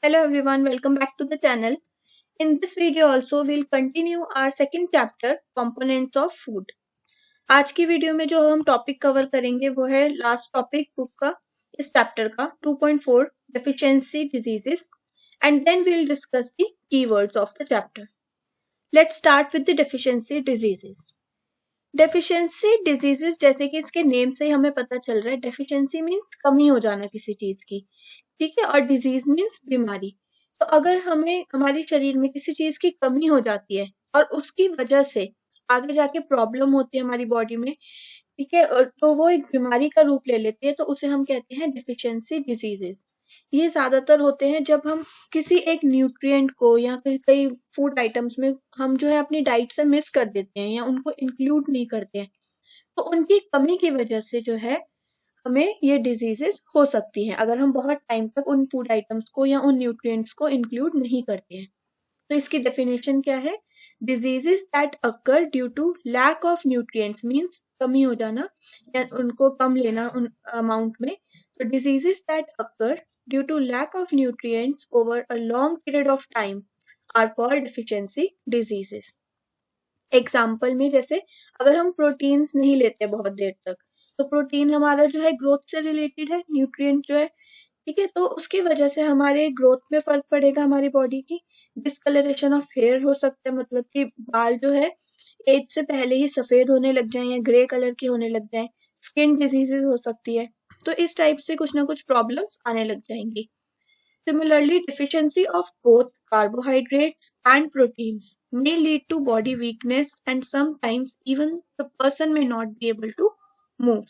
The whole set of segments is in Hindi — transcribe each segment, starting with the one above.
Hello everyone, welcome back to the channel. In this video also we'll continue our second chapter components of food. आज की वीडियो में जो हम टॉपिक कवर करेंगे वो है लास्ट टॉपिक बुक का इस चैप्टर का 2.4 deficiency diseases and then we'll discuss the keywords of the chapter. Let's start with the deficiency diseases. Deficiency diseases जैसे कि इसके नेम से ही हमें पता चल रहा है डेफिशिएंसी मीन्स कमी हो जाना किसी चीज की, ठीक है, और डिजीज मीन्स बीमारी। तो अगर हमें हमारे शरीर में किसी चीज की कमी हो जाती है और उसकी वजह से आगे जाके प्रॉब्लम होती है हमारी बॉडी में, ठीक है, तो वो एक बीमारी का रूप ले लेती है, तो उसे हम कहते हैं डेफिशिएंसी डिजीजेस। ये ज्यादातर होते हैं जब हम किसी एक न्यूट्रिएंट को या कई कई फूड आइटम्स में हम जो है अपनी डाइट से मिस कर देते हैं या उनको इंक्लूड नहीं करते हैं, तो उनकी कमी की वजह से जो है हमें ये डिजीजेस हो सकती हैं अगर हम बहुत टाइम तक उन फूड आइटम्स को या उन न्यूट्रिएंट्स को इंक्लूड नहीं करते हैं। तो इसकी डेफिनेशन क्या है? Diseases that occur due to lack of nutrients means कमी हो जाना या उनको कम लेना उन अमाउंट में। तो diseases that occur due to lack of nutrients over a long period of time are called deficiency diseases. Example में जैसे अगर हम प्रोटीन्स नहीं लेते बहुत देर तक, तो प्रोटीन हमारा जो है ग्रोथ से रिलेटेड है, न्यूट्रिएंट जो है, ठीक है, तो उसकी वजह से हमारे ग्रोथ में फर्क पड़ेगा हमारी बॉडी की। डिस्कलरेशन ऑफ हेयर हो सकता है, मतलब कि बाल जो है एज से पहले ही सफेद होने लग जाए या ग्रे कलर के होने लग जाए। स्किन डिजीजेस हो सकती है। तो इस टाइप से कुछ ना कुछ प्रॉब्लम्स आने लग जाएंगी। Similarly, deficiency of both carbohydrates and proteins may lead to body weakness and sometimes even the person may not be able to move.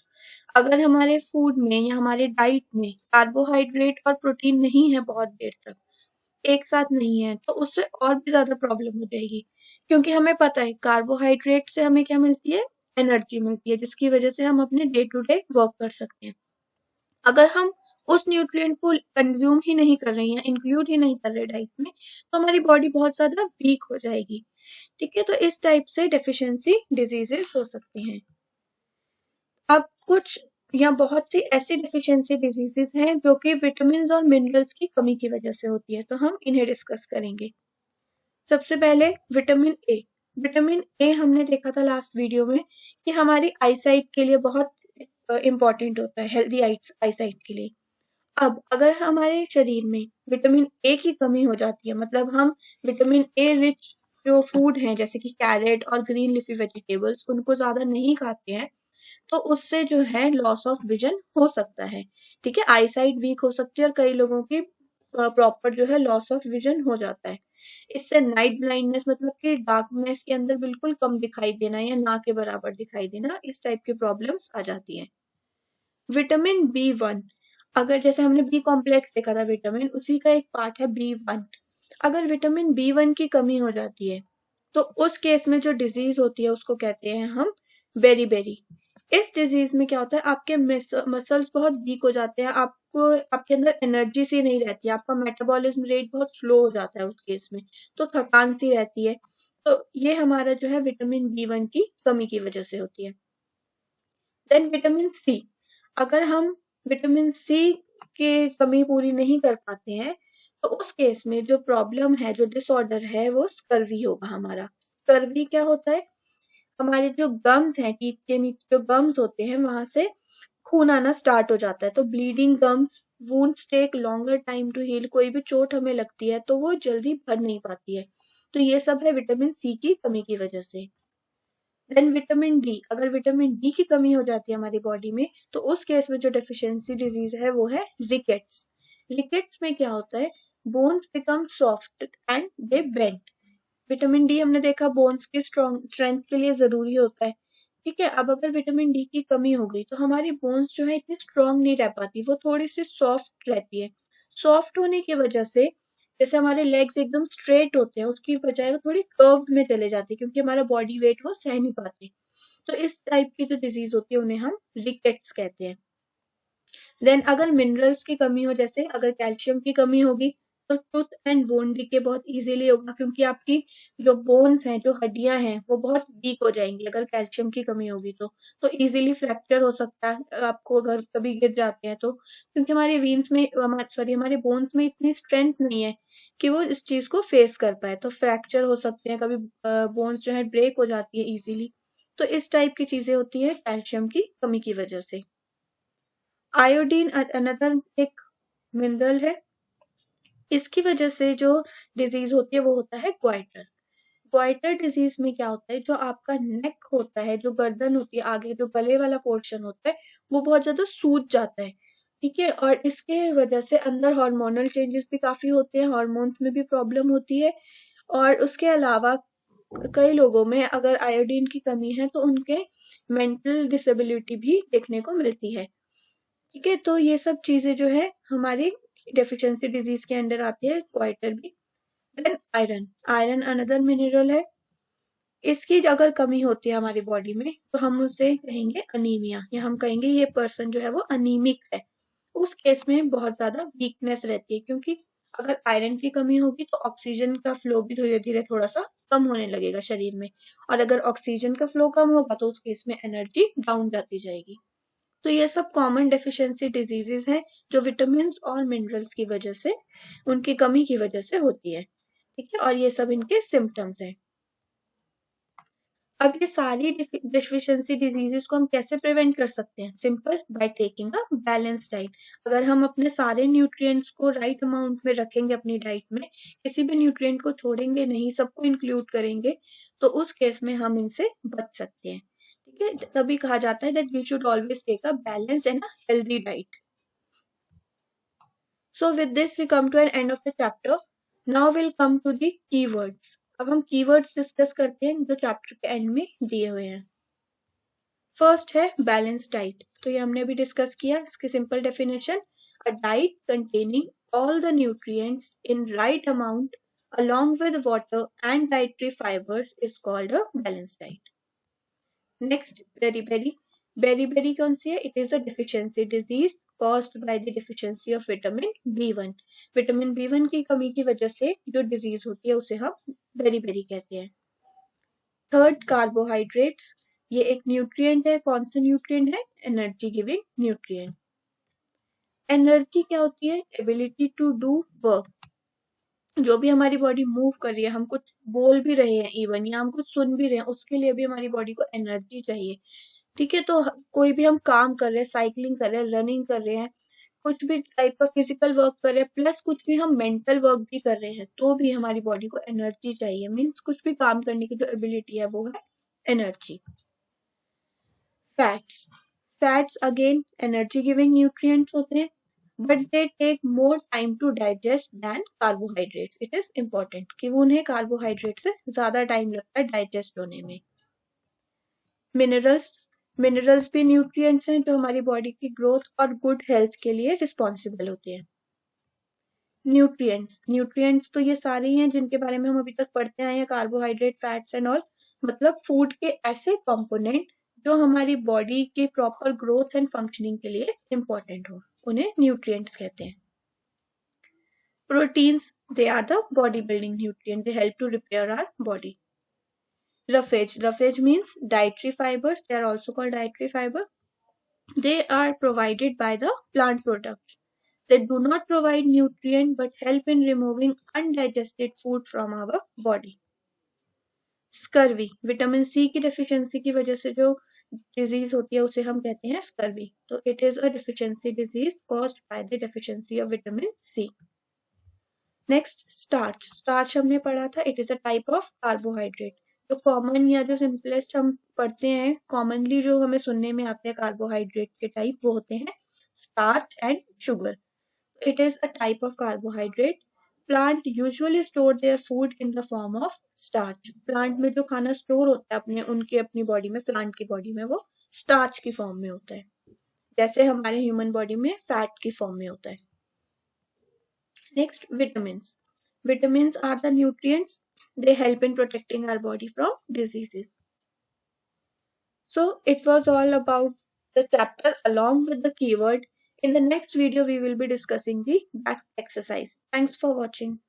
अगर हमारे फूड में या हमारे डाइट में कार्बोहाइड्रेट और प्रोटीन नहीं है बहुत देर तक, एक साथ नहीं है, तो उससे और भी ज्यादा प्रॉब्लम हो जाएगी। क्योंकि हमें पता है कार्बोहाइड्रेट से हमें क्या मिलती है? एनर्जी मिलती है, जिसकी वजह से हम अपने डे टू डे वर्क कर सकते हैं। अगर हम उस न्यूट्रिएंट को कंज्यूम ही नहीं कर रहे हैं, इंक्लूड ही नहीं कर रहे डाइट में, तो हमारी बॉडी बहुत ज्यादा वीक हो जाएगी, ठीक है। तो इस टाइप से डेफिशिएंसी डिजीजेस हो सकते हैं। अब कुछ या बहुत सी ऐसी डेफिशिएंसी डिजीजेस हैं जो कि विटामिन और मिनरल्स की कमी की वजह से होती है, तो हम इन्हें डिस्कस करेंगे। सबसे पहले विटामिन ए। विटामिन ए हमने देखा था लास्ट वीडियो में कि हमारी आईसाइट के लिए बहुत इंपॉर्टेंट होता है, हेल्दी आईसाइट के लिए। अब अगर हमारे शरीर में विटामिन ए की कमी हो जाती है, मतलब हम विटामिन ए रिच जो फूड हैं जैसे कि कैरेट और ग्रीन लीफी वेजिटेबल्स उनको ज्यादा नहीं खाते हैं, तो उससे जो है लॉस ऑफ विजन हो सकता है, ठीक है, आईसाइट वीक हो सकती है और कई लोगों की प्रॉपर जो है लॉस ऑफ विजन हो जाता है। इससे नाइट ब्लाइंडनेस, मतलब कि डार्कनेस के अंदर बिल्कुल कम दिखाई देना या ना के बराबर दिखाई देना, इस टाइप की प्रॉब्लम्स आ जाती हैं। विटामिन बी 1, अगर जैसे हमने बी कॉम्प्लेक्स देखा था विटामिन, उसी का एक पार्ट है बी 1। अगर विटामिन बी 1 की कमी हो जाती है, तो उस केस में जो डिजीज होती है उसको कहते हैं हम बेरी। इस डिजीज में क्या होता है? आपके मसल्स बहुत वीक हो जाते हैं, आपको आपके अंदर एनर्जी सी नहीं रहती है, आपका मेटाबॉलिज्म रेट बहुत स्लो हो जाता है उस केस में, तो थकान सी रहती है। तो ये हमारा जो है विटामिन बी 1 की कमी की वजह से होती है। देन विटामिन सी, अगर हम विटामिन सी की कमी पूरी नहीं कर पाते हैं, तो उस केस में जो प्रॉब्लम है, जो डिसऑर्डर है, वो स्कर्वी होगा हमारा। स्कर्वी क्या होता है? हमारे जो गम्स हैं, टीथ के नीचे जो गम्स होते हैं, वहां से खून आना स्टार्ट हो जाता है, तो bleeding gums, wounds take longer time to heal, कोई भी चोट हमें लगती है तो वो जल्दी भर नहीं पाती है। तो ये सब है विटामिन सी की कमी की वजह से। देन विटामिन डी, अगर विटामिन डी की कमी हो जाती है हमारी बॉडी में, तो उस केस में जो डेफिशिएंसी डिजीज है वो है रिकेट्स। रिकेट्स में क्या होता है? Bones become soft and they bend. Vitamin D हमने देखा बोन्स की स्ट्रेंथ के लिए जरूरी होता है, ठीक है। अब अगर विटामिन डी की कमी हो गई तो हमारी बोन्स जो है इतनी स्ट्रांग नहीं रह पाती, वो थोड़ी सी सॉफ्ट रहती है। सॉफ्ट होने की वजह से जैसे हमारे लेग्स एकदम स्ट्रेट होते हैं, उसकी बजाय वो थोड़ी कर्व में चले जाते हैं, क्योंकि हमारा बॉडी वेट वो सह नहीं पाते। तो इस टाइप की जो डिजीज होती है उन्हें हम रिकेट्स कहते हैं। देन अगर मिनरल्स की कमी हो, जैसे अगर कैल्शियम की कमी होगी तो टूथ एंड बोन डिके बहुत इजीली होगा, क्योंकि आपकी जो बोन्स हैं, जो हड्डियां हैं, वो बहुत वीक हो जाएंगी अगर कैल्शियम की कमी होगी तो इजीली फ्रैक्चर हो सकता है आपको अगर कभी गिर जाते हैं तो, क्योंकि हमारे वीन्स में हमारे बोन्स में इतनी स्ट्रेंथ नहीं है कि वो इस चीज को फेस कर पाए, तो फ्रैक्चर हो सकते हैं, कभी बोन्स जो है ब्रेक हो जाती है इजीली। तो इस टाइप की चीजें होती है कैल्शियम की कमी की वजह से। आयोडीन अनदर एक मिनरल है, इसकी वजह से जो डिजीज होती है वो होता है ग्वाइटर। ग्वाइटर डिजीज में क्या होता है, जो आपका नेक होता है, जो गर्दन होती है, आगे जो गले वाला पोर्शन होता है, वो बहुत ज्यादा सूज जाता है। ठीक है, और इसके वजह से अंदर हार्मोनल चेंजेस भी काफी होते हैं, हार्मोन्स में भी प्रॉब्लम होती है। और उसके अलावा कई लोगों में अगर आयोडीन की कमी है तो उनके मेंटल डिसेबिलिटी भी देखने को मिलती है। ठीक है, तो ये सब चीजें जो है हमारी डेफिशिएंसी डिजीज के अंडर आती है, क्वाइटर भी। Then iron, iron another mineral है, इसकी अगर कमी होती है हमारी बॉडी में तो हम उसे कहेंगे अनीमिया, या हम कहेंगे ये पर्सन जो है वो अनीमिक है। उस केस में बहुत ज्यादा वीकनेस रहती है, क्योंकि अगर आयरन की कमी होगी तो ऑक्सीजन का फ्लो भी धीरे धीरे थोड़ा सा कम होने लगेगा शरीर में, और अगर ऑक्सीजन का फ्लो कम होगा तो उस केस में एनर्जी डाउन जाती जाएगी। तो ये सब कॉमन डेफिशिएंसी डिजीजेस हैं जो विटामिन और मिनरल्स की वजह से, उनकी कमी की वजह से होती है। ठीक है, और ये सब इनके सिम्टम्स हैं। अब ये सारी डिफिशिएंसी डिजीजेस को हम कैसे प्रिवेंट कर सकते हैं? Simple, by taking a balance diet. अगर हम अपने सारे न्यूट्रिएंट्स को राइट अमाउंट में रखेंगे अपनी डाइट में, किसी भी न्यूट्रिएंट को छोड़ेंगे नहीं, सबको इंक्लूड करेंगे, तो उस केस में हम इनसे बच सकते हैं। ठीक है, तभी कहा जाता है that we should always take a balanced and a healthy diet. So with this we come to an end of the chapter. Now we'll come to the keywords. अब हम keywords डिस्कस करते हैं जो चैप्टर के एंड में दिए हुए हैं। फर्स्ट है बैलेंस डाइट, तो ये हमने अभी डिस्कस किया। इसकी simple definition, a diet containing all the nutrients in right amount along with water and dietary fibers is called a balanced diet. Next, beriberi कौन सी है? It is a deficiency disease caused by the deficiency of vitamin B1। Vitamin B1 की कमी की वजह से जो डिजीज होती है उसे हम बेरी कहते हैं। थर्ड, कार्बोहाइड्रेट्स, ये एक न्यूट्रिएंट है। कौन सा न्यूट्रिएंट है? Energy giving nutrient. एनर्जी क्या होती है? एबिलिटी टू डू वर्क, जो भी हमारी बॉडी मूव कर रही है, हम कुछ बोल भी रहे हैं इवन, या हम कुछ सुन भी रहे हैं, उसके लिए भी हमारी बॉडी को एनर्जी चाहिए। ठीक है, तो कोई भी हम काम कर रहे हैं, साइकिलिंग कर रहे हैं, रनिंग कर रहे हैं, कुछ भी टाइप का फिजिकल वर्क कर रहे हैं, प्लस कुछ भी हम मेंटल वर्क भी कर रहे हैं, तो भी हमारी बॉडी को एनर्जी चाहिए। मीन्स कुछ भी काम करने की जो एबिलिटी है वो है energy. Fats, fats again energy giving nutrients होते हैं, but they take more time to digest than carbohydrates. It is important कि उन्हें कार्बोहाइड्रेट से ज्यादा टाइम लगता है डाइजेस्ट होने में। मिनरल्स, मिनरल्स भी न्यूट्रिएंट्स हैं जो हमारी बॉडी की ग्रोथ और गुड हेल्थ के लिए रिस्पॉन्सिबल होते हैं। न्यूट्रिएंट्स, न्यूट्रिएंट्स तो ये सारे ही हैं जिनके बारे में हम अभी तक पढ़ते आए हैं, कार्बोहाइड्रेट, फैट्स एंड ऑल, मतलब फूड के ऐसे कंपोनेंट जो हमारी बॉडी के प्रॉपर ग्रोथ एंड फंक्शनिंग के लिए इंपॉर्टेंट हो, उन्हें न्यूट्रिएंट्स कहते हैं। Proteins, they are the body building nutrient, they help to repair our body. Roughage means dietary fibers, they are also called dietary fiber. They are provided by the plant products. They do not provide nutrient but help in removing undigested food from our body. Scurvy, vitamin C की डेफिशिएंसी की वजह से जो डिजीज होती है उसे हम कहते हैं स्कर्वी। तो it is a deficiency disease caused by the deficiency of vitamin C. Next, starch, starch हमने पढ़ा था, it is a type of carbohydrate. जो कॉमन या जो सिंपलेस्ट हम पढ़ते हैं, कॉमनली जो हमें सुनने में आते हैं कार्बोहाइड्रेट के टाइप, वो होते हैं starch and sugar. It is a type of carbohydrate. Plant usually store their food in the form of starch. Plant में जो खाना स्टोर होता है अपनी बॉडी में, प्लांट की बॉडी में, वो स्टार्च की फॉर्म में होता है, जैसे हमारे ह्यूमन बॉडी में फैट की फॉर्म में होता है। Next, vitamins. Vitamins are the nutrients. They help in protecting our body from diseases. So it was all about the chapter along with the keyword. In the next video, we will be discussing the back exercise. Thanks for watching.